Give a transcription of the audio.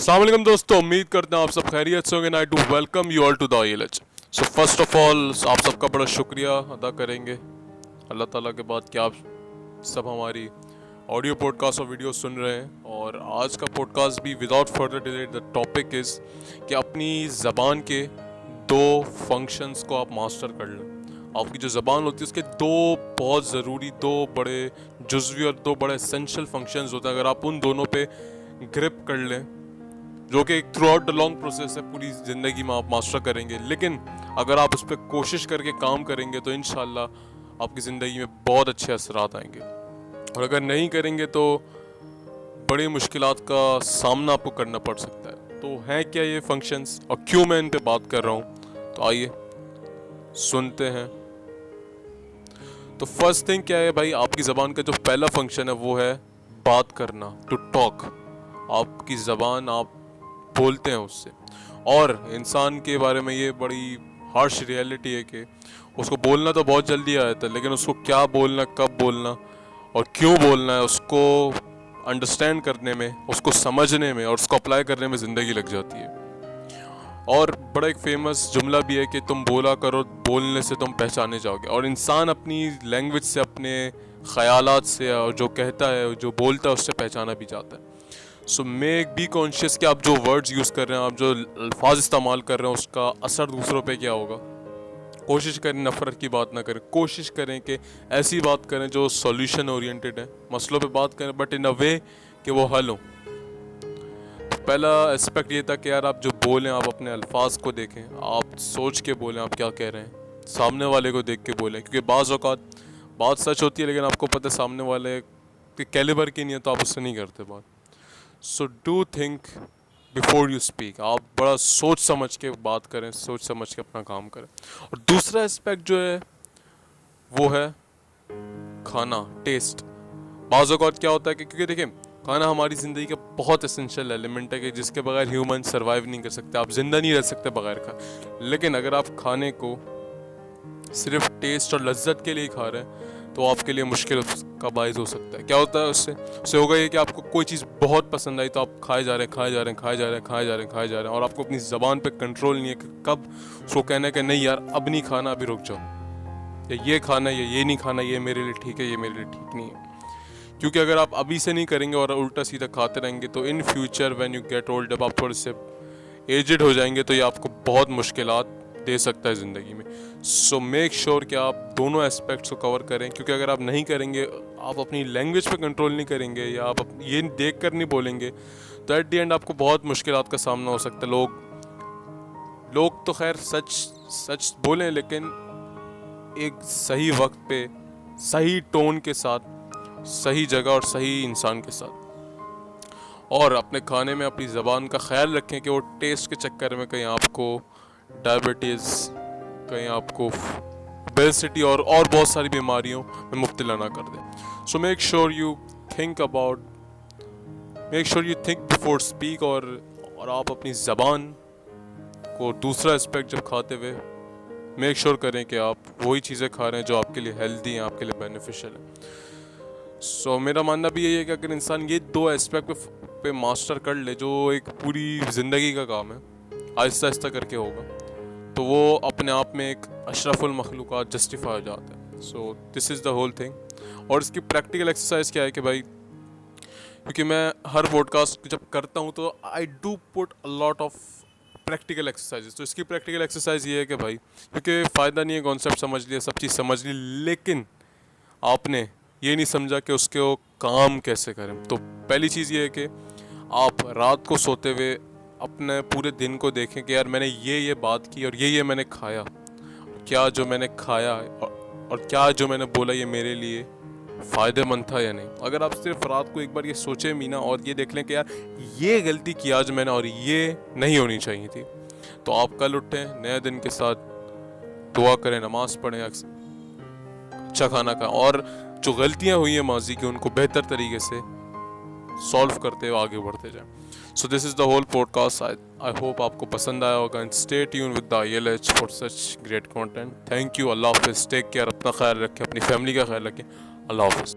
अस्सलाम वालेकुम दोस्तों, उम्मीद करते हैं आप सब खैरियत से होंगे। I too welcome you all to the ILH। So first of all आप सबका बड़ा शुक्रिया अदा करेंगे अल्लाह ताला के बाद कि आप सब हमारी ऑडियो पॉडकास्ट और वीडियो सुन रहे हैं। और आज का पॉडकास्ट भी without further delay the topic is कि अपनी ज़बान के दो फंक्शंस को आप मास्टर कर लें। आपकी जो ज़बान होती है उसके दो बहुत ज़रूरी, दो बड़े जुज़वी और दो बड़े एसेंशियल फंक्शंस होते हैं। अगर आप उन दोनों पे ग्रिप कर लें, जो कि एक through out the long process है, पूरी ज़िंदगी में आप मास्टर करेंगे, लेकिन अगर आप उस पर कोशिश करके काम करेंगे तो इंशाल्लाह आपकी ज़िंदगी में बहुत अच्छे असरात आएंगे। और अगर नहीं करेंगे तो बड़ी मुश्किलात का सामना आपको करना पड़ सकता है। तो हैं क्या ये फंक्शंस और क्यों मैं इन पे बात कर रहा हूँ, तो आइए सुनते हैं। तो फर्स्ट थिंग क्या है भाई, आपकी ज़बान का जो पहला फंक्शन है वो है बात करना, टू टॉक। आपकी ज़बान आप बोलते हैं उससे। और इंसान के बारे में ये बड़ी हार्श रियलिटी है कि उसको बोलना तो बहुत जल्दी आ जाता है, लेकिन उसको क्या बोलना, कब बोलना और क्यों बोलना है, उसको अंडरस्टैंड करने में, उसको समझने में और उसको अप्लाई करने में ज़िंदगी लग जाती है। और बड़ा एक फेमस जुमला भी है कि तुम बोला करो, बोलने से तुम पहचाने जाओगे। और इंसान अपनी लैंग्वेज से, अपने ख़यालात से, और जो कहता है, जो बोलता है, उससे पहचाना भी जाता है। सो मेक बी कॉन्शियस कि आप जो वर्ड्स यूज़ कर रहे हैं, आप जो अल्फाज इस्तेमाल कर रहे हैं, उसका असर दूसरों पे क्या होगा। कोशिश करें नफ़रत की बात ना करें, कोशिश करें कि ऐसी बात करें जो सॉल्यूशन ओरिएंटेड है, मसलों पे बात करें बट इन अ वे कि वो हल हो। तो पहला एस्पेक्ट ये था कि यार आप जो बोलें, आप अपने अल्फाज को देखें, आप सोच के बोलें आप क्या कह रहे हैं, सामने वाले को देख के बोलें, क्योंकि बाज़ औक़ात बात सच होती है लेकिन आपको पता है सामने वाले के कैलिबर की नहीं है, तो आप उससे नहीं करते बात। So do think before you speak. आप बड़ा सोच समझ के बात करें, सोच समझ के अपना काम करें। और दूसरा एस्पेक्ट जो है वो है खाना, टेस्ट। बाज़ औक़ात क्या होता है कि क्योंकि देखिए खाना हमारी ज़िंदगी का बहुत एसेंशियल एलिमेंट है कि जिसके बगैर ह्यूमन सर्वाइव नहीं कर सकते, आप ज़िंदा नहीं रह सकते बगैर खा। लेकिन अगर आप खाने को सिर्फ टेस्ट और लज्जत के लिए खा रहे हैं तो आपके लिए मुश्किल का बाइस हो सकता है। क्या होता है उससे होगा ये कि आपको कोई चीज़ बहुत पसंद आई तो आप खाए जा रहे हैं, खाए जा रहे हैं, खाए जा रहे हैं, खाए जा रहे हैं, खाए जा रहे हैं, और आपको अपनी ज़बान पे कंट्रोल नहीं है कि कब उसको कहना है कि नहीं यार अब नहीं खाना, अभी रुक जाओ, या ये खाना है, ये नहीं खाना, ये मेरे लिए ठीक है, ये मेरे लिए ठीक नहीं है। क्योंकि अगर आप अभी से नहीं करेंगे और उल्टा सीधा खाते रहेंगे तो in future when you get old, जब आप थोड़े से एजड हो जाएंगे तो ये आपको बहुत मुश्किलात दे सकता है ज़िंदगी में। सो मेक श्योर कि आप दोनों एस्पेक्ट्स को कवर करें, क्योंकि अगर आप नहीं करेंगे, आप अपनी लैंग्वेज पे कंट्रोल नहीं करेंगे या आप ये देख कर नहीं बोलेंगे, तो एट द एंड आपको बहुत मुश्किलात का सामना हो सकता है। लोग तो खैर सच बोलें, लेकिन एक सही वक्त पे, सही टोन के साथ, सही जगह और सही इंसान के साथ। और अपने खाने में अपनी ज़बान का ख्याल रखें कि वो टेस्ट के चक्कर में कहीं आपको डायबिटीज़, कहीं आपको ओबेसिटी और बहुत सारी बीमारियों में मुब्तला ना कर दें। So make sure you think before speak. और आप अपनी ज़बान को दूसरा एस्पेक्ट जब खाते हुए मेक श्योर करें कि आप वही चीज़ें खा रहे हैं जो आपके लिए हेल्दी हैं, आपके लिए बेनिफिशियल हैं। सो मेरा मानना भी यही है कि अगर इंसान ये दो एस्पेक्ट पे मास्टर कर ले, जो एक पूरी ज़िंदगी का काम है, आहिस्ता आहिस्ता करके होगा, तो वो अपने आप में एक अशरफुल मखलूक़ात जस्टिफाई हो जाता है। So this is the whole thing. और इसकी प्रैक्टिकल एक्सरसाइज क्या है कि भाई, क्योंकि मैं हर पॉडकास्ट जब करता हूँ तो I do put a lot of practical exercises. तो इसकी प्रैक्टिकल एक्सरसाइज ये है कि भाई, क्योंकि फ़ायदा नहीं है कॉन्सेप्ट समझ लिया, सब चीज़ समझ ली, लेकिन आपने ये नहीं समझा कि उसके काम कैसे करें। तो पहली चीज़ ये है कि आप रात को सोते हुए अपने पूरे दिन को देखें कि यार मैंने ये बात की और ये मैंने खाया, क्या जो मैंने खाया और क्या जो मैंने बोला ये मेरे लिए फ़ायदेमंद था या नहीं। अगर आप सिर्फ रात को एक बार ये सोचें मीना और ये देख लें कि यार ये गलती की आज मैंने और ये नहीं होनी चाहिए थी, तो आप कल उठें नए दिन के साथ, दुआ करें, नमाज़ पढ़ें, अच्छा खाना खाएं, और जो गलतियाँ हुई हैं माजी की उनको बेहतर तरीके से सॉल्व करते हुए आगे बढ़ते जाएं। So this is the whole podcast. I hope आपको पसंद आया होगा। And stay tune with the ILH for such great content. Thank you. अल्लाह हाफिज़। टेक केयर, अपना ख्याल रखें, अपनी फैमिली का ख्याल रखें। अल्लाह हाफिज़।